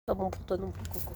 Pas bon pour toi non plus, Coco.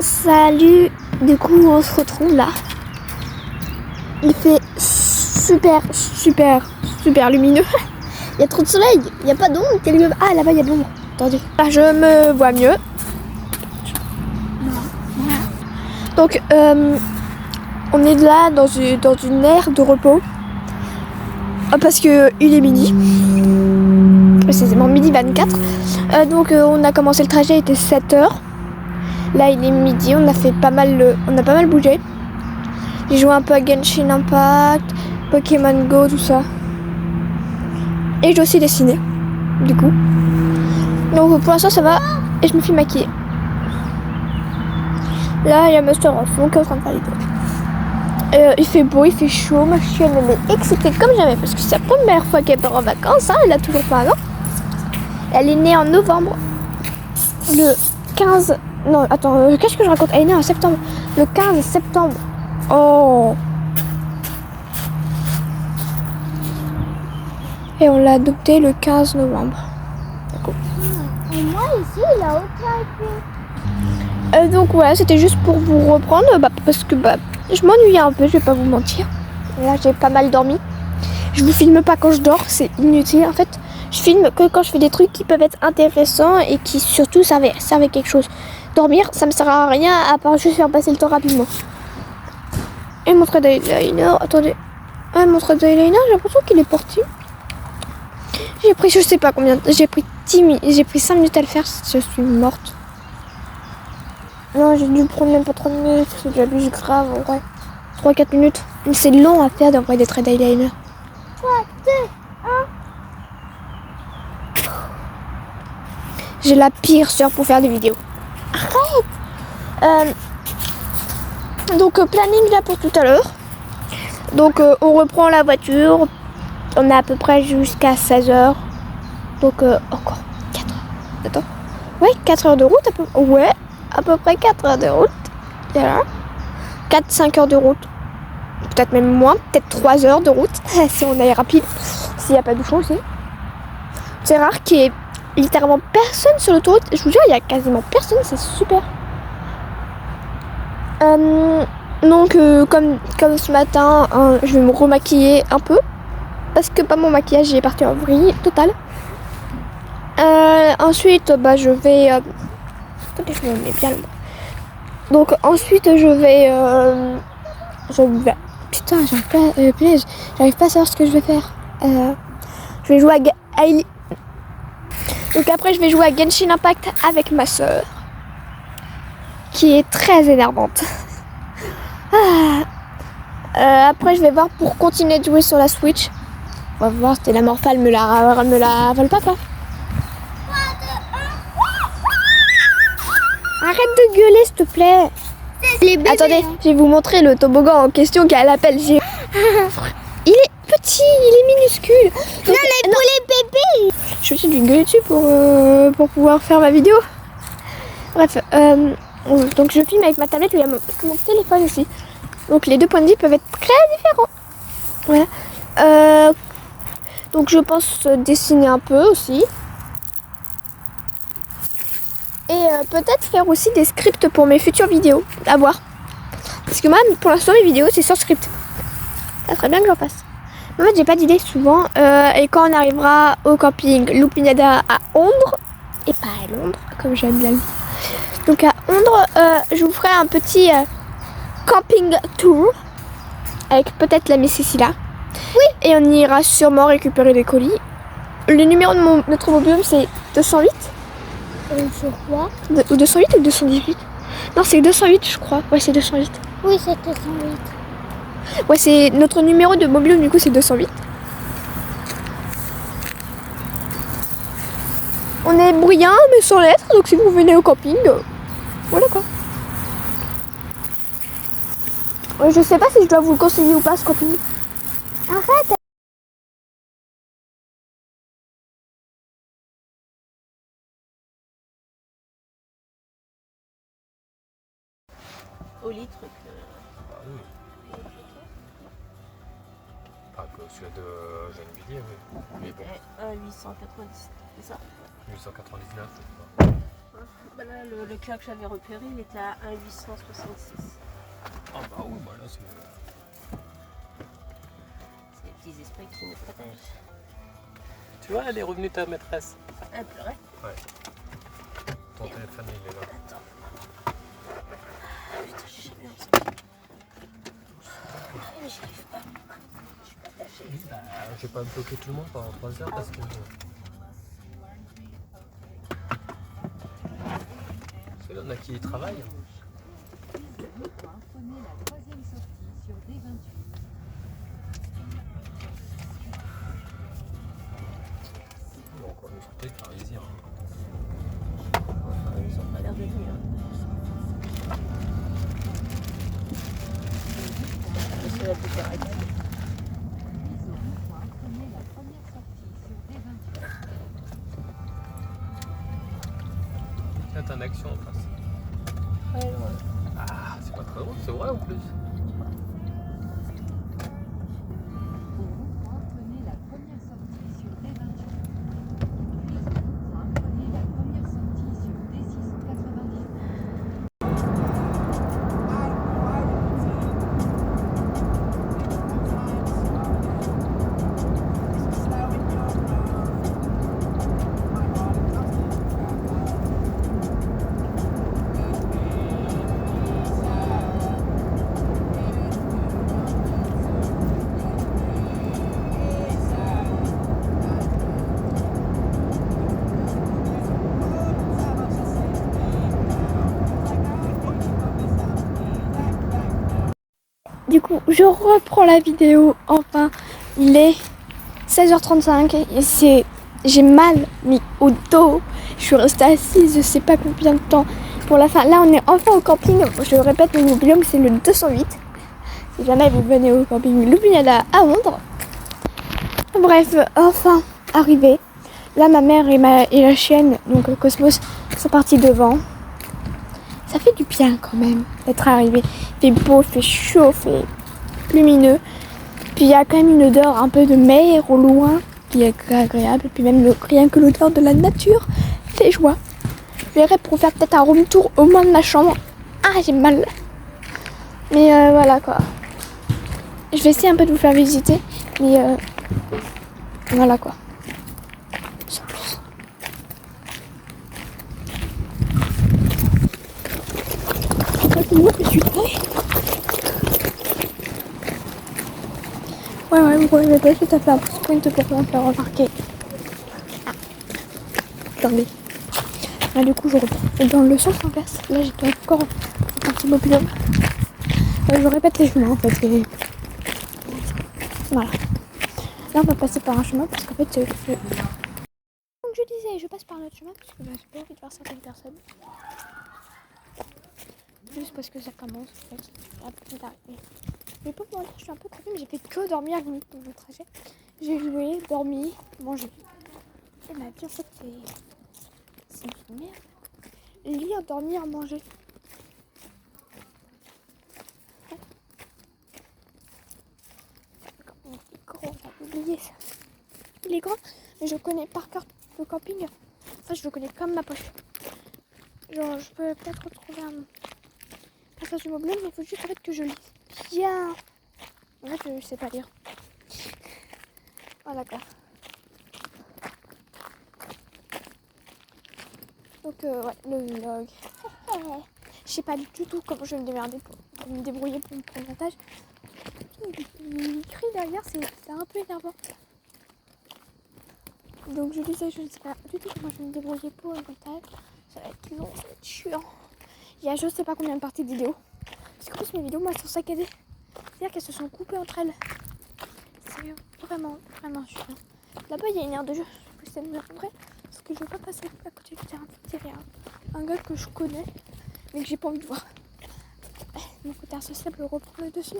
Salut, du coup on se retrouve là. Il fait super lumineux. Il y a trop de soleil, il n'y a pas d'ombre. Ah là-bas il y a de l'ombre. Attendez. Là je me vois mieux. Donc on est là dans une aire de repos. Parce que il est midi. Précisément midi 24. Donc on a commencé le trajet, il était 7h. Là il est midi, on a pas mal bougé. J'ai joué un peu à Genshin Impact, Pokémon Go, tout ça. Et j'ai aussi dessiné. du coup. Donc pour l'instant ça va et je me suis maquillée. Là il y a Master of donc en train de faire les deux. Il fait beau, il fait chaud, ma chienne elle est excitée comme jamais parce que c'est la première fois qu'elle part en vacances, hein, elle a toujours pas avant. Elle est née en novembre, le 15... Non attends, qu'est-ce que je raconte? Elle est née en septembre, le 15 septembre. Oh. Et on l'a adoptée le 15 novembre. D'accord. Et moi ici, il a aucun Donc voilà, c'était juste pour vous reprendre, parce que je m'ennuyais un peu, je vais pas vous mentir. Là j'ai pas mal dormi. Je vous filme pas quand je dors, c'est inutile en fait. Je filme que quand je fais des trucs qui peuvent être intéressants et qui surtout servent à quelque chose. Dormir, ça me sert à rien à part juste faire passer le temps rapidement. Et mon trait d'eyeliner, attendez. Mon trait d'eyeliner, j'ai l'impression qu'il est parti. J'ai pris je sais pas combien, j'ai pris 5 minutes à le faire, je suis morte. Non, j'ai dû prendre même pas 30 minutes, c'est déjà plus grave en vrai. 3-4 minutes. Mais c'est long à faire d'envoyer des traits d'eyeliner. 3, 2, 1. J'ai la pire sœur pour faire des vidéos. Arrête. Donc planning là pour tout à l'heure. Donc on reprend la voiture. On a à peu près jusqu'à 16h. Donc encore 4 heures. Attends. Ouais, 4 heures de route à peu près. Ouais, à peu près 4 heures de route. Voilà. 4-5 heures de route. Peut-être même moins, peut-être 3 heures de route. Si on est rapide. S'il n'y a pas de bouchon aussi. C'est rare qu'il y ait littéralement personne sur l'autoroute. Je vous jure, il y a quasiment personne, c'est super. Donc comme ce matin, je vais me remaquiller un peu. Parce que mon maquillage est parti en vrille total. Ensuite, je vais... Attendez, je me mets bien le mot. Donc ensuite, je vais... Putain, j'arrive pas à savoir ce que je vais faire. Je vais jouer à... Donc après, je vais jouer à Genshin Impact avec ma soeur. Qui est très énervante. Après, je vais voir pour continuer de jouer sur la Switch. On va voir si la morphale me la vole pas quoi. Arrête de gueuler s'il te plaît. Attendez, je vais vous montrer le toboggan en question qu'elle appelle. Il est petit, il est minuscule. Non, mais pour les bébés. Je me suis dû gueuler dessus pour pouvoir faire ma vidéo. Bref, donc je filme avec ma tablette et mon téléphone aussi. Donc les deux points de vue peuvent être très différents. Voilà. Donc je pense dessiner un peu aussi. Et peut-être faire aussi des scripts pour mes futures vidéos. À voir. Parce que moi, pour l'instant, mes vidéos, c'est sans script. Ça serait bien que j'en fasse. En fait, j'ai pas d'idée souvent. Et quand on arrivera au camping Lupinada à Ondre, et pas à Londres, comme j'aime la vie. Donc à Ondre, je vous ferai un petit camping tour. Avec peut-être la Miss Cécilia. Oui. Et on ira sûrement récupérer des colis. Le numéro de notre mobil, c'est 208. Sur quoi? Ou 208 ou 218? Non, c'est 208, je crois. Ouais, c'est 208. Oui, c'est 208. Ouais, c'est notre numéro de mobile, du coup, c'est 208. On est bruyant, mais sans lettres, donc si vous venez au camping, voilà quoi. Ouais, je sais pas si je dois vous le conseiller ou pas, ce camping. Arrête! Au litre que... Ah oui. Pas que celui de Gennevilliers, oui. Mais bon, 890, c'est ça? 899, je crois. Bah là, le cas que j'avais repéré, il était à 1,866. Ah bah oui, bah là c'est... C'est les petits esprits qui nous protègent. Tu vois, elle est revenue ta maîtresse. Elle pleurait. Ouais. Ton téléphone, il est là. Attends. Ah, putain, j'ai jamais entendu. Mais j'y arrive pas. Je suis pas attachée. Oui, bah, je vais pas bloquer tout le monde pendant 3 heures parce que... Parce que là, on a qui y travaille. Bon, quoi, direction en face. Ouais, ouais. Ah, c'est pas très drôle, c'est vrai en plus. Prenez la première sortie sur D28. Prenez la première sortie sur D690. Du coup, je reprends la vidéo. Enfin, il est 16h35 et j'ai mal mis au dos. Je suis restée assise, je sais pas combien de temps pour la fin. Là, on est enfin au camping. Je répète, le biome c'est le 208. Si jamais vous venez au camping Lubiana à Londres. Bref, enfin arrivé. Là, ma mère et la chienne, donc Cosmos, sont partis devant. Ça fait du bien quand même d'être arrivé. Il fait beau, il fait chaud, il fait lumineux. Puis il y a quand même une odeur un peu de mer au loin qui est agréable. Et puis même rien que l'odeur de la nature fait joie. Je verrai pour faire peut-être un room tour au moins de ma chambre. Ah, j'ai mal. Mais voilà quoi. Je vais essayer un peu de vous faire visiter. Mais voilà quoi. Sans plus. Moi, je suis prêt. Ouais, vous pouvez pas tout à fait un sprint pour me faire remarquer. Ah. Attendez. Là, du coup, je reprends dans le sens inverse. Là, j'étais encore un petit peu plus long. Je répète les chemins en fait. Et... voilà. Là, on va passer par un chemin parce qu'en fait, comme je disais, je passe par notre chemin parce que j'ai pas envie de voir certaines personnes. Juste parce que ça commence en fait. À peu d'arriver. Mais pour moi, je suis un peu crevée, mais j'ai fait que dormir limite pour le trajet. J'ai joué, dormi, mangé. Et ma vie en fait, c'est une merde. Lire, dormir, manger. Il est grand, on va oublier ça. Il est grand, mais je connais par cœur le camping. Enfin, je le connais comme ma poche. Genre, je peux peut-être retrouver un passage du meuble, mais il faut juste en fait que je lise bien. En fait, je sais pas lire. Voilà quoi. Donc, ouais, le vlog. Je sais pas du tout comment je vais me démerder pour me débrouiller pour me prendre le montage. Il crie derrière, c'est un peu énervant. Donc, je disais, je ne sais pas du tout comment je vais me débrouiller pour le montage. Ça va être long, ça va être chiant. Il y a je sais pas combien de parties de vidéos. Parce qu'en plus, mes vidéos, moi, sont saccadées. C'est-à-dire qu'elles se sont coupées entre elles. C'est vraiment chiant. Là-bas, il y a une aire de jeu. Je vais essayer de me montrer. Parce que je ne veux pas passer à côté du terrain. C'est un gars que je connais, mais que j'ai pas envie de voir. Mon côté insociable reprend le dessus.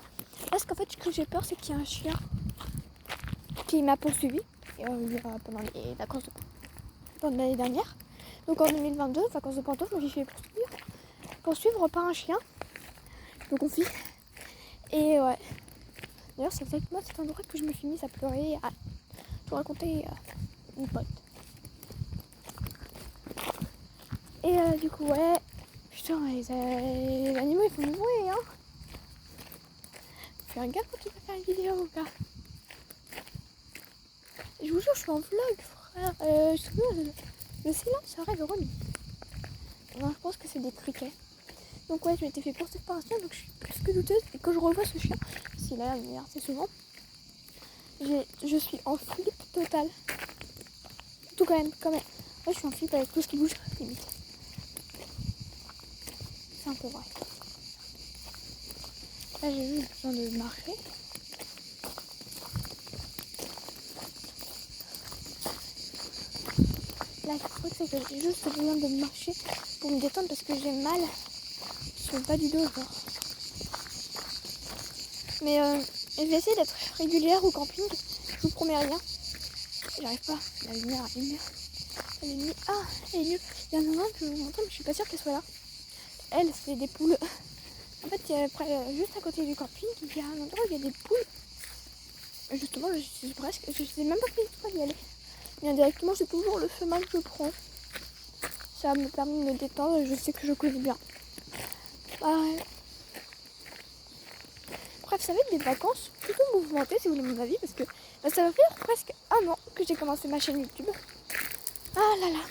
Parce qu'en fait, ce que j'ai peur, c'est qu'il y a un chien qui m'a poursuivi pendant les vacances pendant l'année dernière. Donc en 2022, vacances de Pantoufle, je me suis fait poursuivre par un chien. Je me confie. Et ouais. D'ailleurs, c'est exactement cet endroit que je me suis mise à pleurer, à tout raconter à une pote. Et du coup, ouais. Putain, les animaux, ils font du bruit, hein. Fais un gars quand tu vas faire une vidéo, gars. Je vous jure, je suis en vlog, frère. Le silence serait le remis. Non, je pense que c'est des criquets. Donc ouais, je m'étais fait poursuivre par un chien, donc je suis plus que douteuse. Et quand je revois ce chien, s'il a l'air de m'énerver assez souvent, je suis en flip total. Tout quand même. Ouais, je suis en flip avec tout ce qui bouge, limite. C'est un peu vrai. Là, j'ai juste besoin de marcher. Là, je crois que c'est que j'ai juste besoin de marcher pour me détendre parce que j'ai mal sur le bas du dos, genre. Mais je vais essayer d'être régulière au camping. Je vous promets rien. J'arrive pas. La lumière à 1h. Elle est nulle. Ah, elle est nulle. Il y en a un que je vais vous montrer, mais je suis pas sûre qu'elle soit là. Elle, c'est des poules. En fait, il y a juste à côté du camping, il y a un endroit où il y a des poules. Et justement, je sais même pas comment y aller. Mais indirectement, c'est toujours le chemin que je prends. Ça me permet de me détendre et je sais que je connais bien. Ouais. Bref, ça va être des vacances plutôt mouvementées si vous voulez mon avis, parce que ça va faire presque 1 an que j'ai commencé ma chaîne YouTube. Ah là là,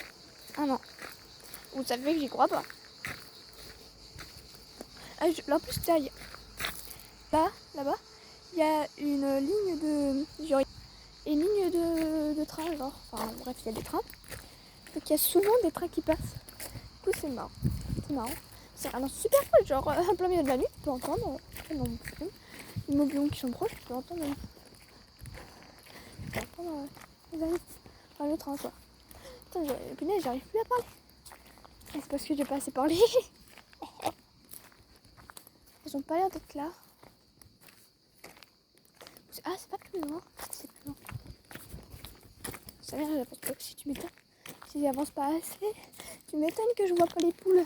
1 an. Vous savez que j'y crois pas. Ah, là, en plus, là-bas, il y a une ligne de train, genre. Enfin, bref, il y a des trains. Donc, il y a souvent des trains qui passent. Du coup, c'est marrant. C'est marrant. C'est vraiment super proche, genre, en plein milieu de la nuit, tu peux entendre. Les mobilions qui sont proches, tu peux entendre. Les amis. Enfin, le train, quoi. Putain, punaise, j'arrive plus à parler. C'est parce que j'ai pas assez parlé. Ils ont pas l'air d'être là. Ah, c'est pas plus loin. C'est plus loin. Ça vient, parce que si tu m'étonnes, si j'avance pas assez, tu m'étonnes que je vois pas les poules.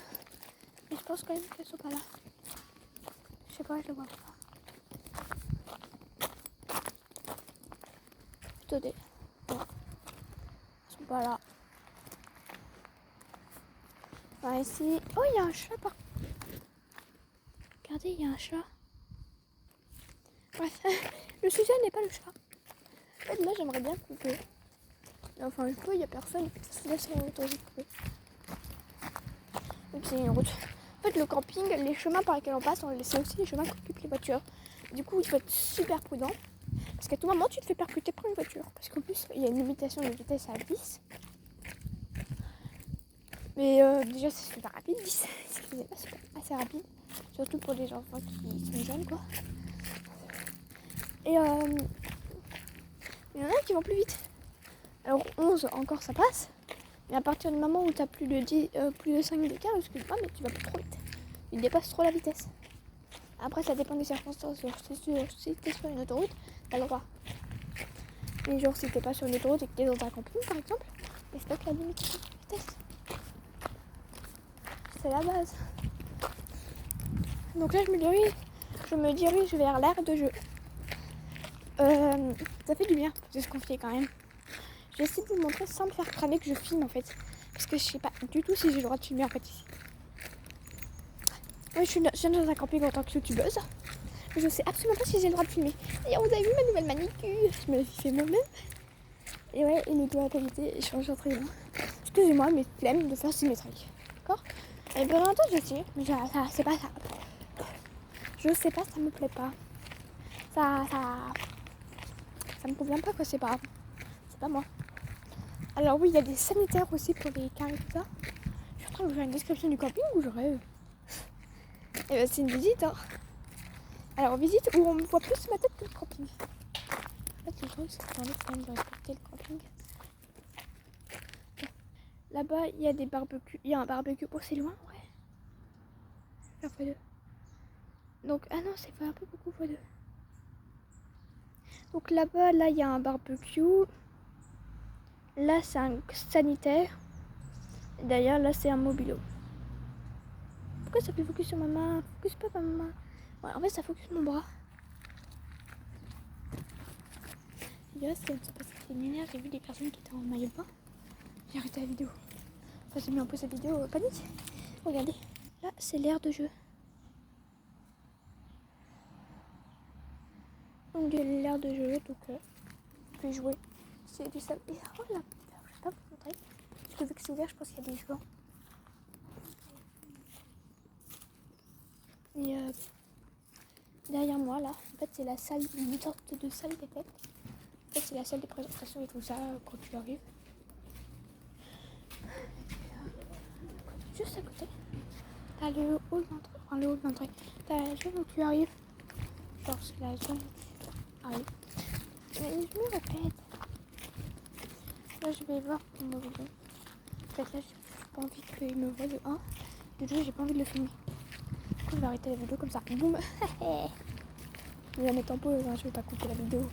Mais je pense quand même qu'elles sont pas là. Je sais pas, je les vois pas. Plutôt des. Non. Elles sont pas là. On va essayer. Oh, il y a un chat par. Regardez, il y a un chat. Bref, le sujet n'est pas le chat. En fait, là, j'aimerais bien couper. Enfin, je peux, il n'y a personne. Là, c'est une autoroute coupée. Donc, c'est une route. En fait, le camping, les chemins par lesquels on passe, c'est aussi les chemins qu'occupent les voitures. Du coup, il faut être super prudent. Parce qu'à tout moment, tu te fais percuter par une voiture. Parce qu'en plus, il y a une limitation de vitesse à 10. Mais déjà, c'est super rapide. 10, c'est pas super, assez rapide. Surtout pour des enfants qui sont jeunes, quoi. Et il y en a qui vont plus vite. Alors 11 encore ça passe. Mais à partir du moment où tu as plus de 5 d'écart, excuse-moi, mais tu vas plus trop vite. Il dépasse trop la vitesse. Après ça dépend des circonstances. Si tu es sur une autoroute, tu as le droit. Mais genre si tu n'es pas sur une autoroute et que tu es dans un camping par exemple, respecte la limite de vitesse. C'est la base. Donc là je me dirige vers l'aire de jeu. Ça fait du bien de se confier quand même. Je vais essayer de vous montrer sans me faire cramer que je filme en fait. Parce que je sais pas du tout si j'ai le droit de filmer en fait ici. Moi je suis dans un camping en tant que youtubeuse. Mais je sais absolument pas si j'ai le droit de filmer. Et vous avez vu ma nouvelle manicure? Je me l'ai fait moi-même. Et ouais, et le doigt à qualité, je change très bien. Excusez-moi, mais flemme de faire symétrique. D'accord? Et bien longtemps je sais, mais ça, c'est pas ça. Je sais pas, ça me plaît pas. Ça me convient pas quoi, c'est pas moi. Alors oui, il y a des sanitaires aussi pour les carrés et tout ça. Je suis en train de faire une description du camping ou je rêve. Et ben, c'est une visite hein. Alors visite où on me voit plus ma tête que le camping. En fait le truc c'est qu'on envie quand même de respecter le camping. Là-bas il y a des barbecues. Il y a un barbecue. Oh c'est loin ouais. Je vais faire x2. Donc ah non c'est pas un peu beaucoup x2. Donc là-bas, là, il y a un barbecue. Là, c'est un sanitaire. Et d'ailleurs, là, c'est un mobilo. Pourquoi ça fait focus sur ma main? Focus pas ma main. Ouais, en fait, ça focus mon bras. Et là, c'est une lumière. J'ai vu des personnes qui étaient en maillot de bain. J'ai arrêté la vidéo. Enfin, j'ai mis un peu cette vidéo panique. Regardez. Là, c'est l'aire de jeu. Donc de l'air de jeu, donc je vais jouer. C'est du sable. Et oh là, je sais pas vous montrer. Parce que vu que c'est ouvert, je pense qu'il y a des joueurs. Et derrière moi là, en fait c'est la salle, une sorte de salle des fêtes. En fait c'est la salle des présentations et tout ça quand tu arrives. Juste à côté, t'as le hall d'entrée. Enfin le hall d'entrée. T'as la zone où tu arrives. Genre c'est la zone où tu arrives. Mais je me répète. Là je vais voir pour mon vidéo. En fait là j'ai pas envie qu'il me voie de 1. De 2 j'ai pas envie de le filmer. Du coup je vais arrêter la vidéo comme ça. Boum. Je vais la mettre en pause, hein, je vais pas couper la vidéo.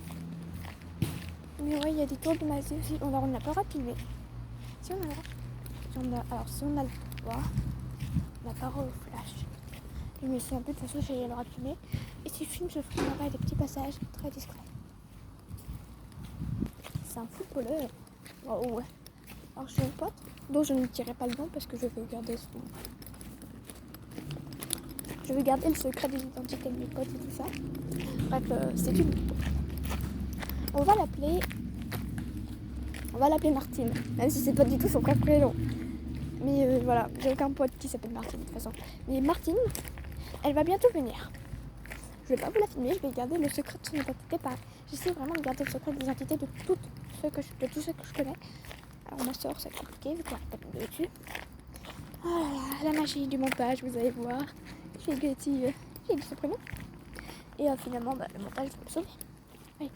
Mais ouais il y a des tours de magie aussi. On n'a pas le droit de filmer. si on a le droit, alors si on a le droit, la parole au flash. Je me suis un peu de toute façon, j'ai le droit de filmer. Et si je filme, je filmerai des petits passages très discrets. C'est un footballeur. Oh ouais. Alors j'ai un pote dont je ne dirai pas le nom parce que je veux garder son... Je veux garder le secret des identités de mes potes et tout ça. Bref, c'est une... On va l'appeler Martine, même si c'est pas du tout son vrai prénom. Mais voilà, j'ai aucun pote qui s'appelle Martine de toute façon. Mais Martine, elle va bientôt venir. Je vais pas vous la filmer, je vais garder le secret de son identité. J'essaie vraiment de garder le secret de l'identité de tous ceux que je connais. Alors ma soeur, c'est compliqué vu qu'on n'a pas de vidéo dessus. Oh là là, la magie du montage, vous allez voir. J'ai dit ce prénom. Et finalement, le montage va me sauver. Oui.